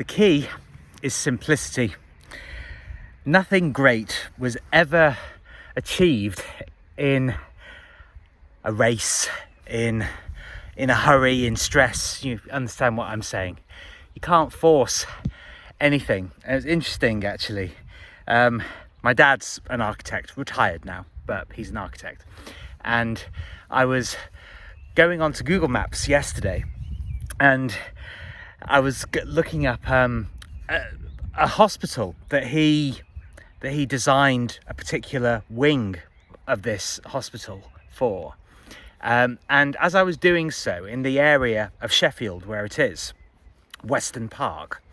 The key is simplicity. Nothing great was ever achieved in a race, in a hurry, in stress. You understand what I'm saying? You can't force anything. And it's interesting, actually. My dad's an architect, retired now, but he's an architect. And I was going onto Google Maps yesterday, and I was looking up a hospital that he designed a particular wing of this hospital for. And as I was doing so in the area of Sheffield where it is, Weston Park,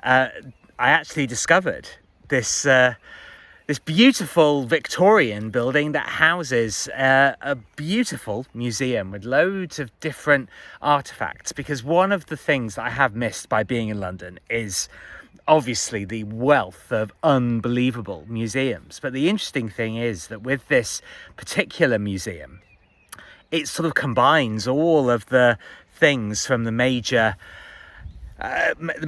I actually discovered this beautiful Victorian building that houses a beautiful museum with loads of different artifacts. Because one of the things that I have missed by being in London is obviously the wealth of unbelievable museums. But the interesting thing is that with this particular museum, it sort of combines all of the things from the major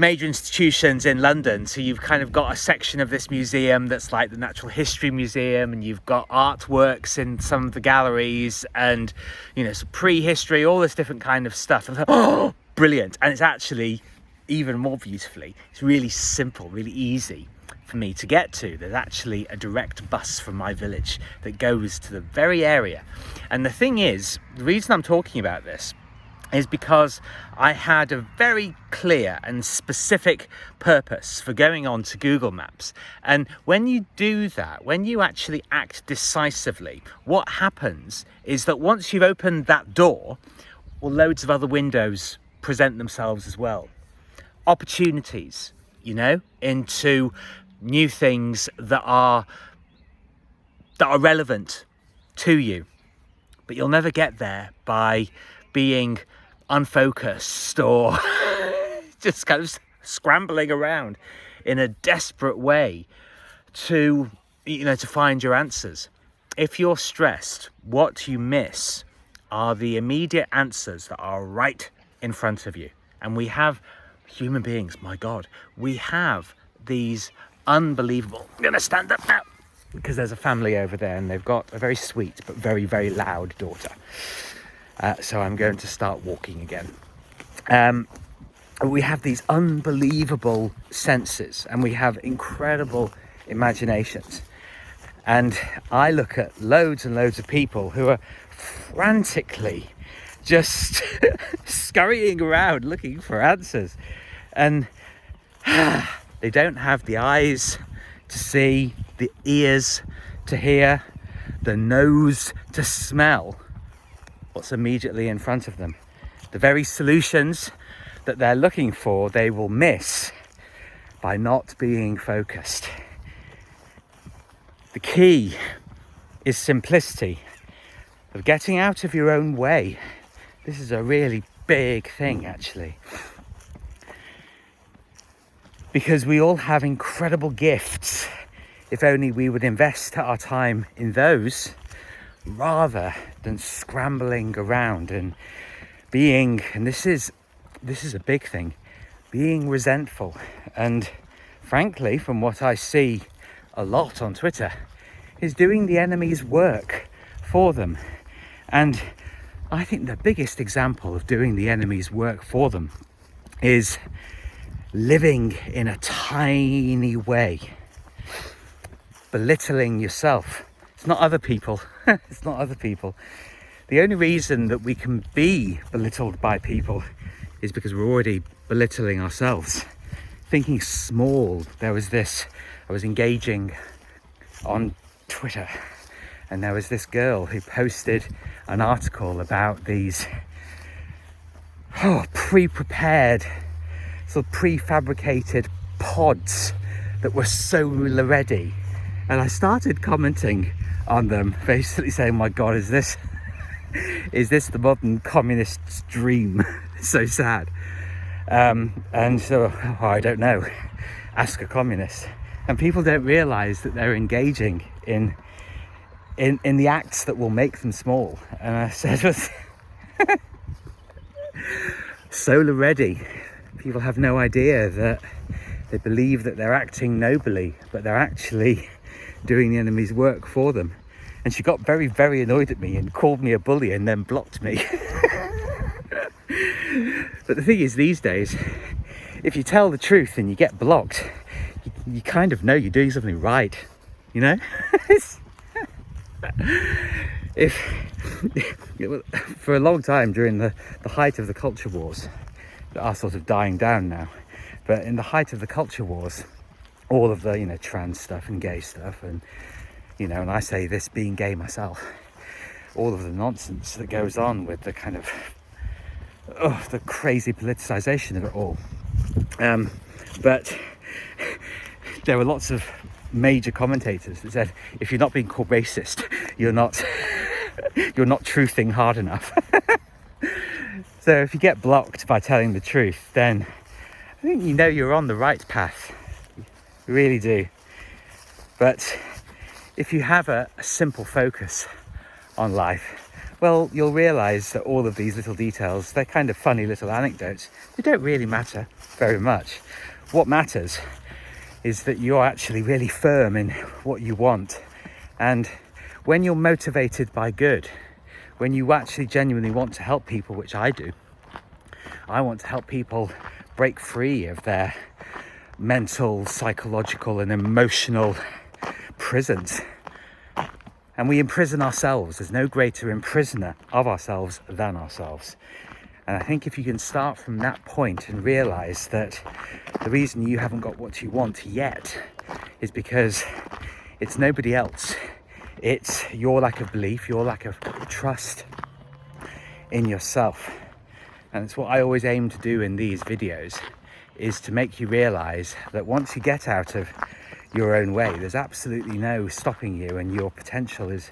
institutions in London. So you've kind of got a section of this museum that's like the Natural History Museum, and you've got artworks in some of the galleries, and some prehistory, all this different kind of stuff. And I thought, oh, brilliant. And it's actually even more beautifully, it's really simple, really easy for me to get to. There's actually a direct bus from my village that goes to the very area. And the thing is, the reason I'm talking about this is because I had a very clear and specific purpose for going on to Google Maps. And when you do that, when you actually act decisively, what happens is that once you've opened that door, well, loads of other windows present themselves as well. Opportunities, into new things that are relevant to you. But you'll never get there by being unfocused or just kind of scrambling around in a desperate way to find your answers. If you're stressed, what you miss are the immediate answers that are right in front of you. And we have human beings, my God, we have these unbelievable... I'm going to stand up now because there's a family over there and they've got a very sweet but very, very loud daughter. So I'm going to start walking again. We have these unbelievable senses and we have incredible imaginations. And I look at loads and loads of people who are frantically just scurrying around looking for answers. And they don't have the eyes to see, the ears to hear, the nose to smell what's immediately in front of them. The very solutions that they're looking for, they will miss by not being focused. The key is simplicity, of getting out of your own way. This is a really big thing, actually. Because we all have incredible gifts. If only we would invest our time in those rather than scrambling around and being, and this is a big thing, being resentful. And frankly, from what I see a lot on Twitter, is doing the enemy's work for them. And I think the biggest example of doing the enemy's work for them is living in a tiny way, belittling yourself. It's not other people. It's not other people. The only reason that we can be belittled by people is because we're already belittling ourselves. Thinking small. I was engaging on Twitter, and there was this girl who posted an article about these pre-prepared, sort of prefabricated pods that were solar ready. And I started commenting on them, basically saying, my God, is this the modern communist's dream? It's so sad. And so, I don't know, ask a communist. And people don't realize that they're engaging in the acts that will make them small. And I said, solar ready, People have no idea that they believe that they're acting nobly, but they're actually doing the enemy's work for them. And she got very, very annoyed at me and called me a bully and then blocked me. But the thing is, these days, if you tell the truth and you get blocked, you kind of know you're doing something right, you know? For a long time during the height of the culture wars, that are sort of dying down now, but in the height of the culture wars, all of the, you know, trans stuff and gay stuff, and, you know, and I say this being gay myself, all of the nonsense that goes on with the kind of the crazy politicization of it all. But there were lots of major commentators that said, if you're not being called racist, you're not truthing hard enough. So if you get blocked by telling the truth, then I think you know you're on the right path. You really do. But if you have a simple focus on life, well, you'll realize that all of these little details, they're kind of funny little anecdotes. They don't really matter very much. What matters is that you're actually really firm in what you want. And when you're motivated by good, when you actually genuinely want to help people, which I do, I want to help people break free of their mental, psychological and emotional prisons. And we imprison ourselves. There's no greater imprisoner of ourselves than ourselves. And I think if you can start from that point and realize that the reason you haven't got what you want yet is because it's nobody else. It's your lack of belief, your lack of trust in yourself. And it's what I always aim to do in these videos, is to make you realize that once you get out of your own way, there's absolutely no stopping you, and your potential is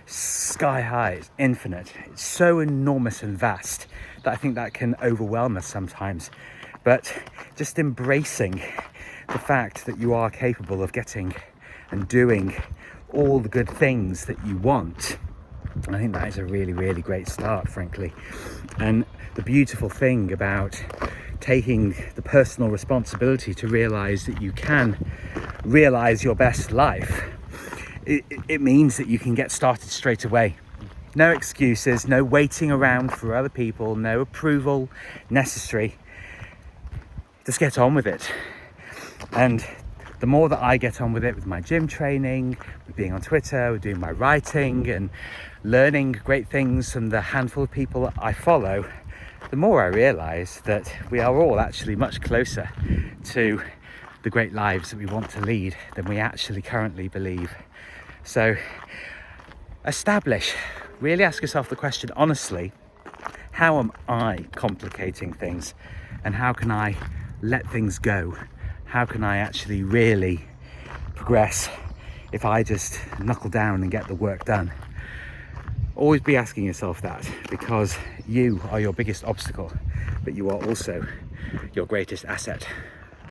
sky high, it's infinite. It's so enormous and vast that I think that can overwhelm us sometimes. But just embracing the fact that you are capable of getting and doing all the good things that you want, I think that is a really, really great start, frankly. And the beautiful thing about taking the personal responsibility to realize that you can realize your best life, it means that you can get started straight away. No excuses, no waiting around for other people, no approval necessary. Just get on with it. And the more that I get on with it, with my gym training, with being on Twitter, with doing my writing and learning great things from the handful of people that I follow, the more I realize that we are all actually much closer to the great lives that we want to lead than we actually currently believe. So really ask yourself the question honestly, how am I complicating things, and how can I let things go? How can I actually really progress if I just knuckle down and get the work done? Always be asking yourself that, because you are your biggest obstacle, but you are also your greatest asset.